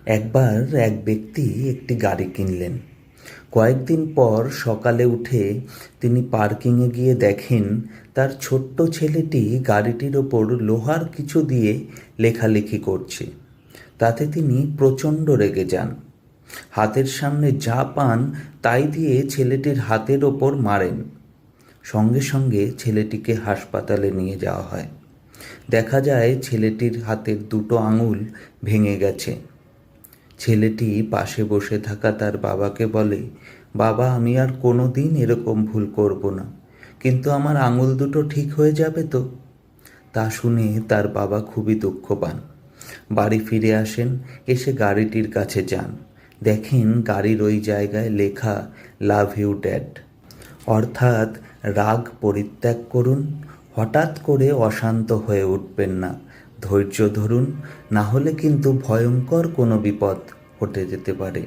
একবার এক ব্যক্তি একটি গাড়ি কিনলেন। কয়েকদিন পর সকালে উঠে তিনি পার্কিংয়ে গিয়ে দেখেন তার ছোট্ট ছেলেটি গাড়িটির ওপর লোহার কিছু দিয়ে লেখালেখি করছে। তাতে তিনি প্রচণ্ড রেগে যান। হাতের সামনে যা পান তাই দিয়ে ছেলেটির হাতের ওপর মারেন। সঙ্গে সঙ্গে ছেলেটিকে হাসপাতালে নিয়ে যাওয়া হয়। দেখা যায় ছেলেটির হাতের দুটো আঙুল ভেঙে গেছে। ছেলেটি পাশে বসে থাকা তার বাবাকে বলে, বাবা, আমি আর কোনো দিন এরকম ভুল করব না, কিন্তু আমার আঙুল দুটো ঠিক হয়ে যাবে তো? তা শুনে তার বাবা খুবই দুঃখ পান। বাড়ি ফিরে আসেন, এসে গাড়িটির কাছে যান। দেখেন গাড়ির ওই জায়গায় লেখা লাভ ইউ ড্যাড, অর্থাৎ রাগ পরিত্যাগ করুন, হঠাৎ করে অশান্ত হয়ে উঠবেন না, ধৈর্য ধরুন, না হলে কিন্তু ভয়ঙ্কর কোনো বিপদ ঘটে যেতে পারে।